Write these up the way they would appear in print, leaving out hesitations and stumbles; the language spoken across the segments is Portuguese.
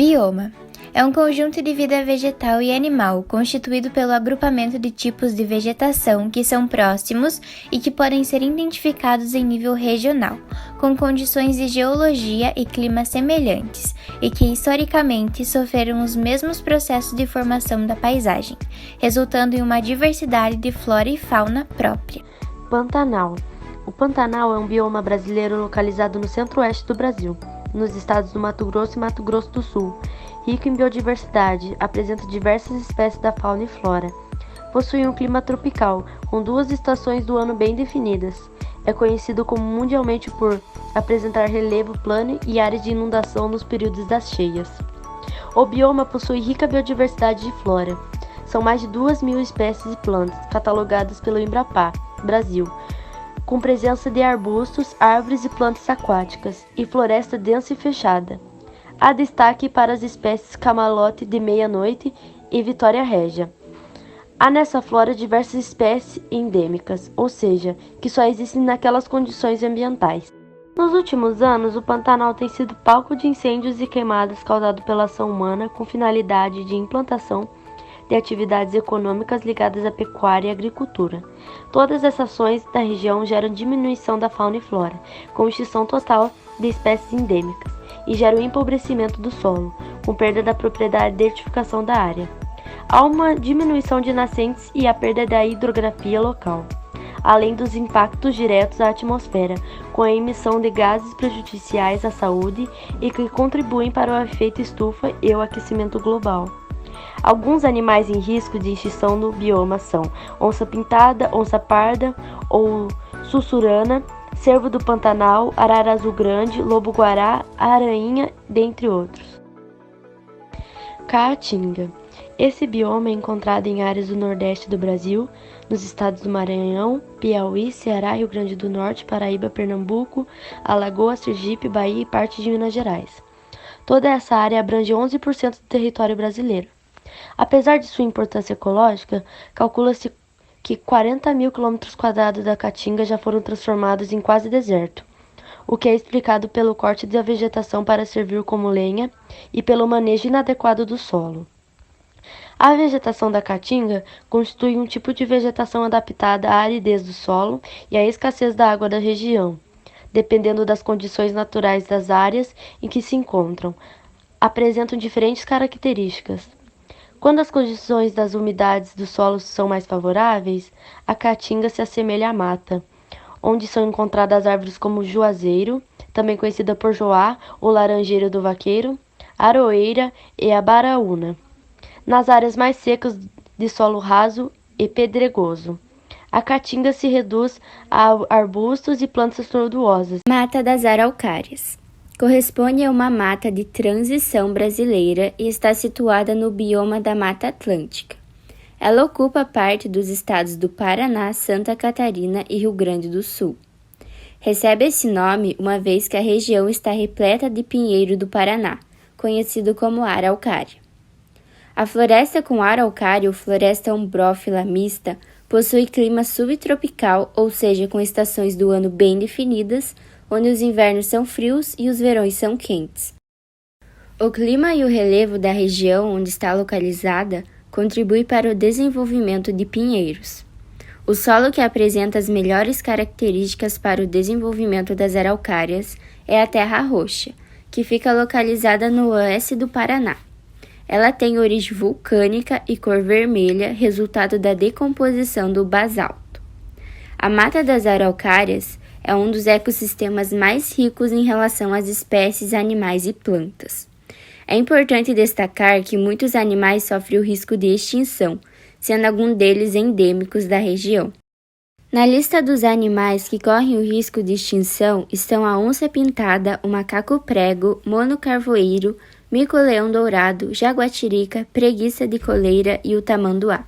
Bioma é um conjunto de vida vegetal e animal constituído pelo agrupamento de tipos de vegetação que são próximos e que podem ser identificados em nível regional, com condições de geologia e clima semelhantes e que historicamente sofreram os mesmos processos de formação da paisagem, resultando em uma diversidade de flora e fauna própria. Pantanal. O Pantanal é um bioma brasileiro localizado no centro-oeste do Brasil, nos estados do Mato Grosso e Mato Grosso do Sul. Rico em biodiversidade, apresenta diversas espécies da fauna e flora. Possui um clima tropical, com 2 estações do ano bem definidas. É conhecido como mundialmente por apresentar relevo plano e áreas de inundação nos períodos das cheias. O bioma possui rica biodiversidade de flora. São mais de 2.000 espécies de plantas, catalogadas pelo Embrapa, Brasil, com presença de arbustos, árvores e plantas aquáticas, e floresta densa e fechada. Há destaque para as espécies camalote de meia-noite e vitória régia. Há nessa flora diversas espécies endêmicas, ou seja, que só existem naquelas condições ambientais. Nos últimos anos, o Pantanal tem sido palco de incêndios e queimadas causados pela ação humana com finalidade de implantação de atividades econômicas ligadas à pecuária e agricultura. Todas essas ações da região geram diminuição da fauna e flora, com extinção total de espécies endêmicas, e geram o empobrecimento do solo, com perda da propriedade de edificação da área. Há uma diminuição de nascentes e a perda da hidrografia local, além dos impactos diretos à atmosfera, com a emissão de gases prejudiciais à saúde e que contribuem para o efeito estufa e o aquecimento global. Alguns animais em risco de extinção no bioma são onça-pintada, onça-parda ou sussurana, cervo do Pantanal, arara azul grande, lobo-guará, arainha, dentre outros. Caatinga. Esse bioma é encontrado em áreas do nordeste do Brasil, nos estados do Maranhão, Piauí, Ceará, Rio Grande do Norte, Paraíba, Pernambuco, Alagoas, Sergipe, Bahia e parte de Minas Gerais. Toda essa área abrange 11% do território brasileiro. Apesar de sua importância ecológica, calcula-se que 40.000 km² da Caatinga já foram transformados em quase deserto, o que é explicado pelo corte da vegetação para servir como lenha e pelo manejo inadequado do solo. A vegetação da Caatinga constitui um tipo de vegetação adaptada à aridez do solo e à escassez da água da região, dependendo das condições naturais das áreas em que se encontram. Apresentam diferentes características. Quando as condições das umidades do solo são mais favoráveis, a Caatinga se assemelha à mata, onde são encontradas árvores como o juazeiro, também conhecida por joá ou laranjeira do vaqueiro, aroeira e a baraúna. Nas áreas mais secas de solo raso e pedregoso, a Caatinga se reduz a arbustos e plantas tortuosas. Mata das Araucárias. Corresponde a uma mata de transição brasileira e está situada no bioma da Mata Atlântica. Ela ocupa parte dos estados do Paraná, Santa Catarina e Rio Grande do Sul. Recebe esse nome uma vez que a região está repleta de pinheiro do Paraná, conhecido como araucária. A floresta com araucária ou floresta ombrófila mista possui clima subtropical, ou seja, com estações do ano bem definidas, onde os invernos são frios e os verões são quentes. O clima e o relevo da região onde está localizada contribui para o desenvolvimento de pinheiros. O solo que apresenta as melhores características para o desenvolvimento das araucárias é a terra roxa, que fica localizada no oeste do Paraná. Ela tem origem vulcânica e cor vermelha, resultado da decomposição do basalto. A Mata das Araucárias é um dos ecossistemas mais ricos em relação às espécies animais e plantas. É importante destacar que muitos animais sofrem o risco de extinção, sendo alguns deles endêmicos da região. Na lista dos animais que correm o risco de extinção estão a onça-pintada, o macaco-prego, mono-carvoeiro, mico-leão dourado, jaguatirica, preguiça de coleira e o tamanduá.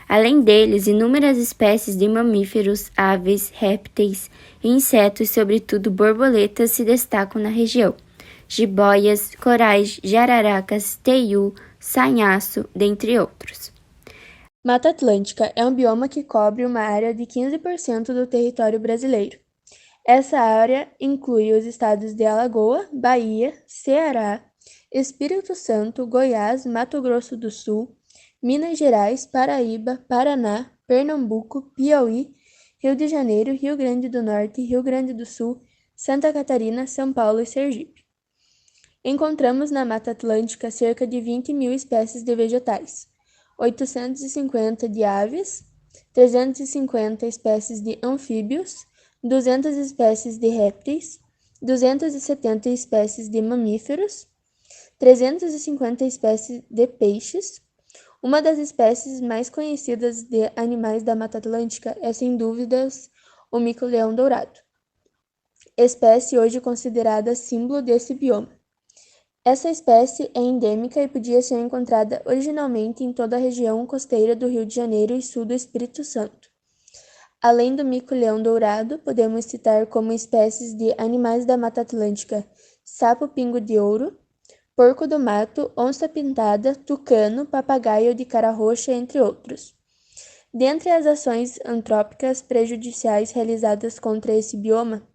Além deles, inúmeras espécies de mamíferos, aves, répteis e insetos, sobretudo borboletas, se destacam na região. Jiboias, corais, jararacas, teiu, sanhaço, dentre outros. Mata Atlântica é um bioma que cobre uma área de 15% do território brasileiro. Essa área inclui os estados de Alagoas, Bahia, Ceará, Espírito Santo, Goiás, Mato Grosso do Sul, Minas Gerais, Paraíba, Paraná, Pernambuco, Piauí, Rio de Janeiro, Rio Grande do Norte, Rio Grande do Sul, Santa Catarina, São Paulo e Sergipe. Encontramos na Mata Atlântica cerca de 20.000 espécies de vegetais, 850 de aves, 350 espécies de anfíbios, 200 espécies de répteis, 270 espécies de mamíferos, 350 espécies de peixes. Uma das espécies mais conhecidas de animais da Mata Atlântica é, sem dúvidas, o mico-leão dourado, espécie hoje considerada símbolo desse bioma. Essa espécie é endêmica e podia ser encontrada originalmente em toda a região costeira do Rio de Janeiro e sul do Espírito Santo. Além do mico-leão dourado, podemos citar como espécies de animais da Mata Atlântica sapo-pingo de ouro, porco do mato, onça-pintada, tucano, papagaio de cara roxa, entre outros. Dentre as ações antrópicas prejudiciais realizadas contra esse bioma,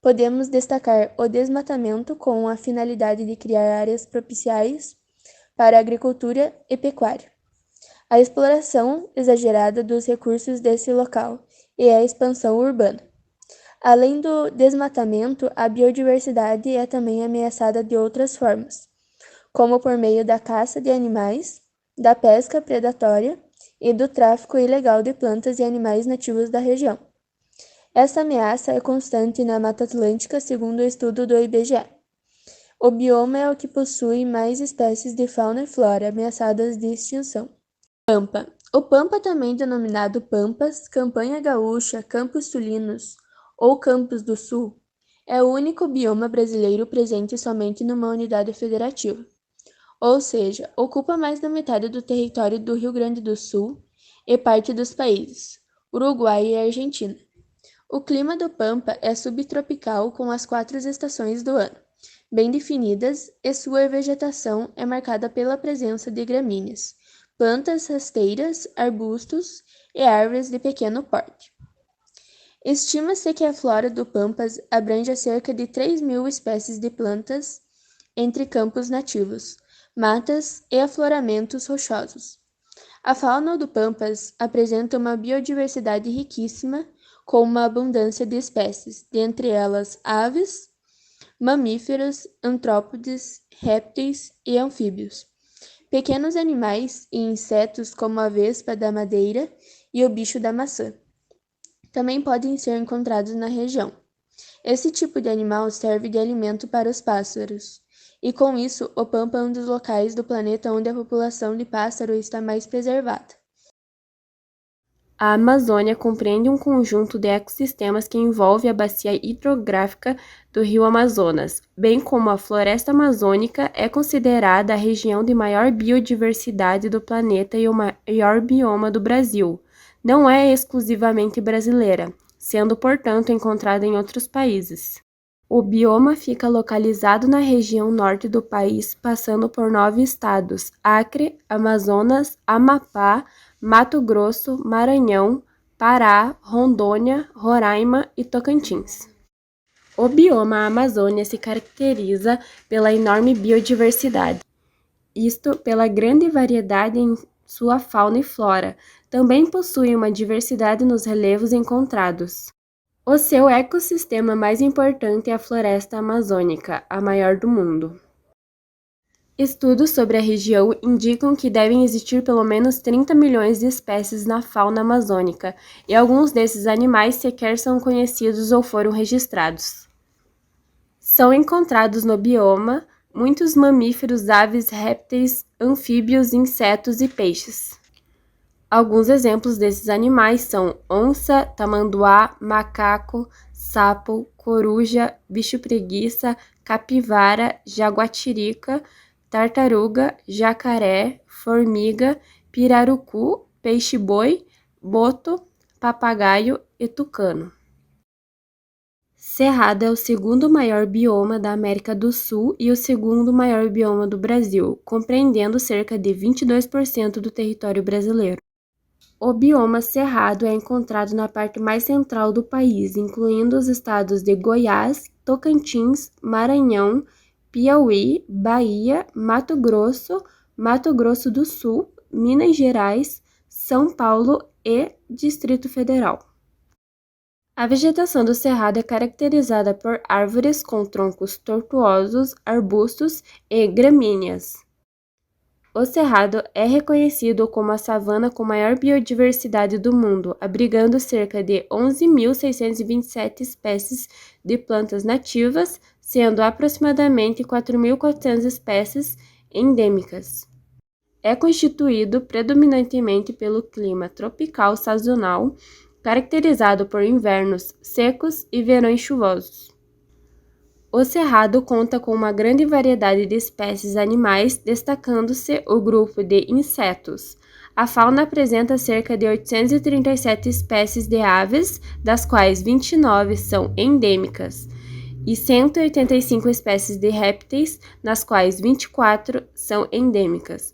podemos destacar o desmatamento com a finalidade de criar áreas propiciais para a agricultura e pecuária, a exploração exagerada dos recursos desse local e a expansão urbana. Além do desmatamento, a biodiversidade é também ameaçada de outras formas, como por meio da caça de animais, da pesca predatória e do tráfico ilegal de plantas e animais nativos da região. Essa ameaça é constante na Mata Atlântica, segundo o estudo do IBGE. O bioma é o que possui mais espécies de fauna e flora ameaçadas de extinção. Pampa. O Pampa, também denominado Pampas, Campanha Gaúcha, Campos Sulinos ou Campos do Sul, é o único bioma brasileiro presente somente numa unidade federativa, ou seja, ocupa mais da metade do território do Rio Grande do Sul e parte dos países Uruguai e Argentina. O clima do Pampa é subtropical com as 4 estações do ano, bem definidas, e sua vegetação é marcada pela presença de gramíneas, plantas rasteiras, arbustos e árvores de pequeno porte. Estima-se que a flora do Pampas abrange cerca de 3.000 espécies de plantas, entre campos nativos, matas e afloramentos rochosos. A fauna do Pampas apresenta uma biodiversidade riquíssima, com uma abundância de espécies, dentre elas aves, mamíferos, antrópodes, répteis e anfíbios, pequenos animais e insetos como a vespa da madeira e o bicho da maçã. Também podem ser encontrados na região. Esse tipo de animal serve de alimento para os pássaros, e com isso o Pampa é um dos locais do planeta onde a população de pássaro está mais preservada. A Amazônia compreende um conjunto de ecossistemas que envolve a bacia hidrográfica do rio Amazonas, bem como a floresta amazônica é considerada a região de maior biodiversidade do planeta e o maior bioma do Brasil. Não é exclusivamente brasileira, sendo, portanto, encontrada em outros países. O bioma fica localizado na região norte do país, passando por 9 estados: Acre, Amazonas, Amapá, Mato Grosso, Maranhão, Pará, Rondônia, Roraima e Tocantins. O bioma Amazônia se caracteriza pela enorme biodiversidade, isto pela grande variedade em sua fauna e flora. Também possui uma diversidade nos relevos encontrados. O seu ecossistema mais importante é a floresta amazônica, a maior do mundo. Estudos sobre a região indicam que devem existir pelo menos 30 milhões de espécies na fauna amazônica, e alguns desses animais sequer são conhecidos ou foram registrados. São encontrados no bioma muitos mamíferos, aves, répteis, anfíbios, insetos e peixes. Alguns exemplos desses animais são onça, tamanduá, macaco, sapo, coruja, bicho-preguiça, capivara, jaguatirica, tartaruga, jacaré, formiga, pirarucu, peixe-boi, boto, papagaio e tucano. Cerrado é o segundo maior bioma da América do Sul e o segundo maior bioma do Brasil, compreendendo cerca de 22% do território brasileiro. O bioma cerrado é encontrado na parte mais central do país, incluindo os estados de Goiás, Tocantins, Maranhão, Piauí, Bahia, Mato Grosso, Mato Grosso do Sul, Minas Gerais, São Paulo e Distrito Federal. A vegetação do cerrado é caracterizada por árvores com troncos tortuosos, arbustos e gramíneas. O cerrado é reconhecido como a savana com maior biodiversidade do mundo, abrigando cerca de 11.627 espécies de plantas nativas, sendo aproximadamente 4.400 espécies endêmicas. É constituído predominantemente pelo clima tropical sazonal, caracterizado por invernos secos e verões chuvosos. O cerrado conta com uma grande variedade de espécies animais, destacando-se o grupo de insetos. A fauna apresenta cerca de 837 espécies de aves, das quais 29 são endêmicas, e 185 espécies de répteis, nas quais 24 são endêmicas.